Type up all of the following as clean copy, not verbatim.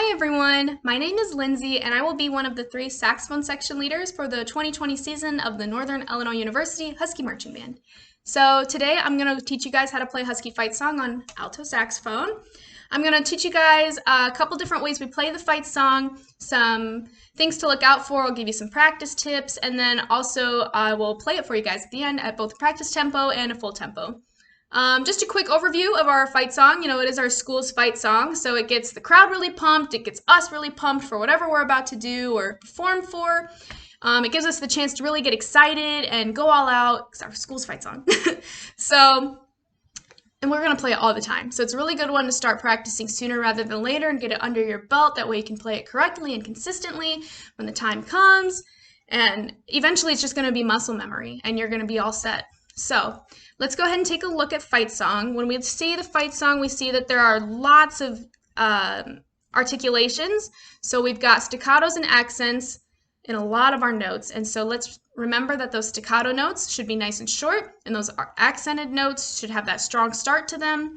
Hi everyone, my name is Lindsay and I will be one of the 3 saxophone section leaders for the 2020 season of the Northern Illinois University Huskie Marching Band. So today I'm going to teach you guys how to play Huskie Fight Song on alto saxophone. I'm going to teach you guys a couple different ways we play the fight song, some things to look out for, I'll give you some practice tips, and then also I will play it for you guys at the end at both practice tempo and a full tempo. Just a quick overview of our fight song. It is our school's fight song, so it gets the crowd really pumped, it gets us really pumped for whatever we're about to do or perform for. It gives us the chance to really get excited and go all out. It's our school's fight song. And we're going to play it all the time. So it's a really good one to start practicing sooner rather than later and get it under your belt. That way you can play it correctly and consistently when the time comes. And eventually it's just going to be muscle memory and you're going to be all set. So let's go ahead and take a look at fight song. When we see the fight song, we see that there are lots of articulations. So we've got staccatos and accents in a lot of our notes. And so let's remember that those staccato notes should be nice and short, and those accented notes should have that strong start to them.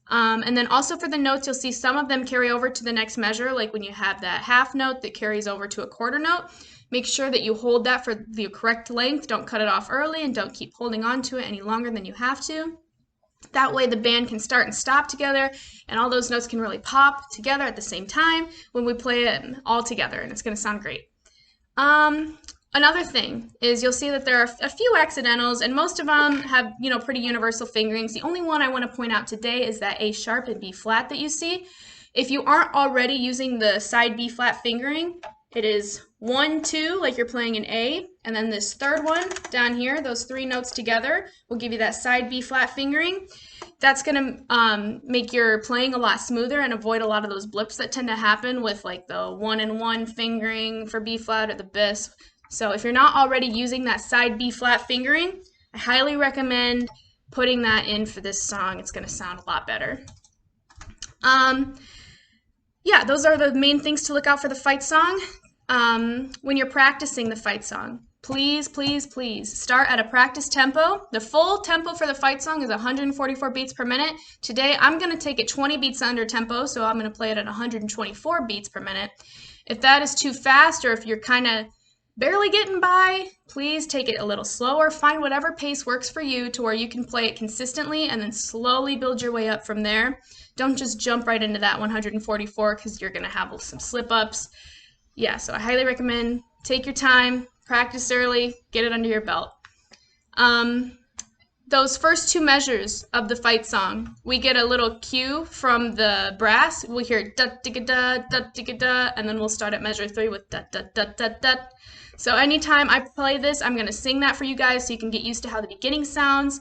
And then also for the notes, you'll see some of them carry over to the next measure, like when you have that half note that carries over to a quarter note. Make sure that you hold that for the correct length. Don't cut it off early and don't keep holding on to it any longer than you have to. That way the band can start and stop together and all those notes can really pop together at the same time when we play it all together, and it's going to sound great. Another thing is you'll see that there are a few accidentals, and most of them have, pretty universal fingerings. The only one I want to point out today is that A sharp and B flat that you see. If you aren't already using the side B flat fingering, it is 1, 2, like you're playing an A, and then this third one down here, those 3 notes together will give you that side B flat fingering. That's going to make your playing a lot smoother and avoid a lot of those blips that tend to happen with like the 1 and 1 fingering for B flat or the bis. So if you're not already using that side B flat fingering, I highly recommend putting that in for this song. It's going to sound a lot better. Yeah, those are the main things to look out for the fight song. When you're practicing the fight song, please start at a practice tempo. The full tempo for the fight song is 144 beats per minute. Today I'm going to take it 20 beats under tempo, so I'm going to play it at 124 beats per minute. If that is too fast, or if you're kind of barely getting by, please take it a little slower. Find whatever pace works for you to where you can play it consistently and then slowly build your way up from there. Don't just jump right into that 144 because you're going to have some slip-ups. Yeah, so I highly recommend take your time, practice early, get it under your belt. Those first 2 measures of the fight song, we get a little cue from the brass. We'll hear da-digga-da, da-digga-da, and then we'll start at measure 3 with da-da-da-da-da. So anytime I play this, I'm going to sing that for you guys so you can get used to how the beginning sounds.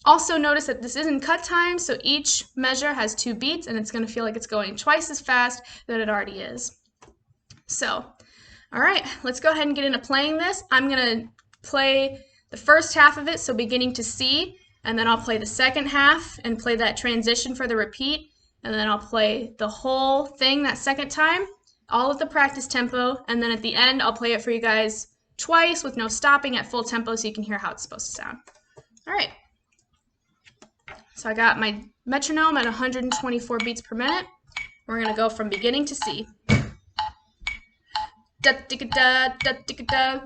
Also notice that this isn't cut time, so each measure has 2 beats, and it's going to feel like it's going twice as fast than it already is. So, all right, let's go ahead and get into playing this. I'm going to play the first half of it, so beginning to C, and then I'll play the second half and play that transition for the repeat, and then I'll play the whole thing that second time, all of the practice tempo, and then at the end I'll play it for you guys twice with no stopping at full tempo so you can hear how it's supposed to sound. All right, so I got my metronome at 124 beats per minute. We're going to go from beginning to C. Da-digga-da, da-digga-da.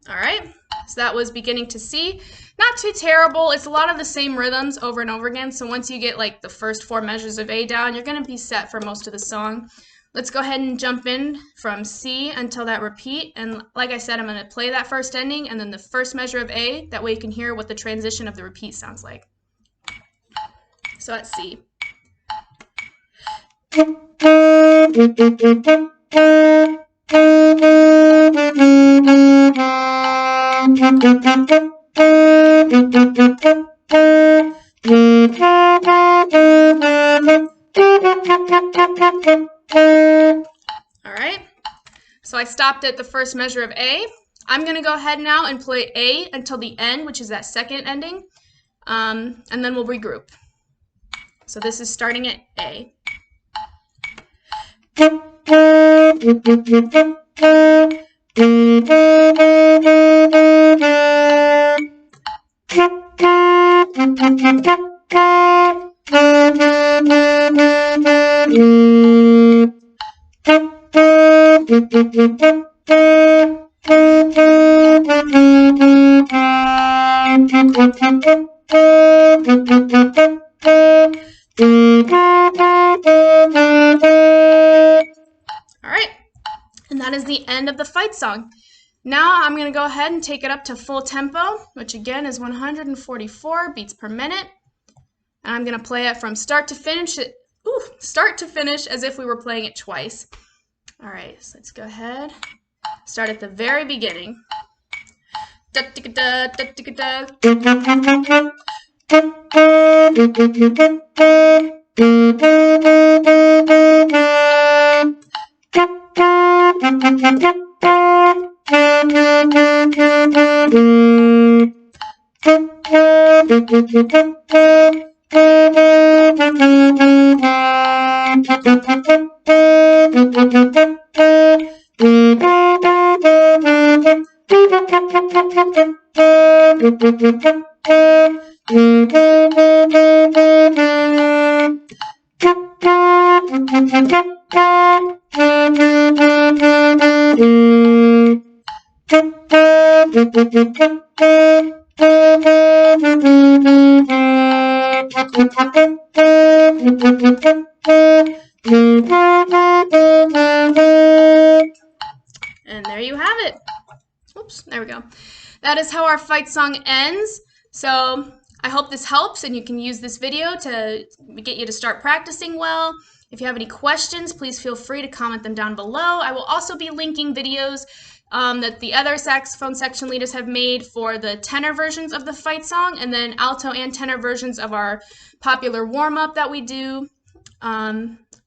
All right, so that was beginning to C. Not too terrible. It's a lot of the same rhythms over and over again, so once you get like the first 4 measures of A down, you're going to be set for most of the song. Let's go ahead and jump in from C until that repeat, and like I said, I'm going to play that first ending and then the first measure of A, that way you can hear what the transition of the repeat sounds like. So at C. All right, so I stopped at the first measure of A. I'm going to go ahead now and play A until the end, which is that second ending, and then we'll regroup. So this is starting at A. Alright, and that is the end of the fight song. Now I'm going to go ahead and take it up to full tempo, which again is 144 beats per minute. And I'm going to play it from start to finish as if we were playing it twice. Alright, so let's go ahead. Start at the very beginning. And there you have it. Oops, there we go. That is how our fight song ends. So I hope this helps and you can use this video to get you to start practicing well. If you have any questions, please feel free to comment them down below. I will also be linking videos that the other saxophone section leaders have made for the tenor versions of the fight song, and then alto and tenor versions of our popular warm-up that we do,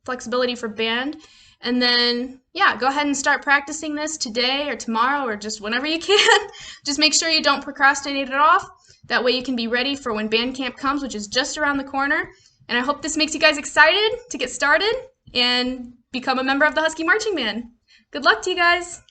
flexibility for band. And then, yeah, go ahead and start practicing this today or tomorrow or just whenever you can. Just make sure you don't procrastinate it off. That way you can be ready for when band camp comes, which is just around the corner. And I hope this makes you guys excited to get started and become a member of the Huskie Marching Band. Good luck to you guys.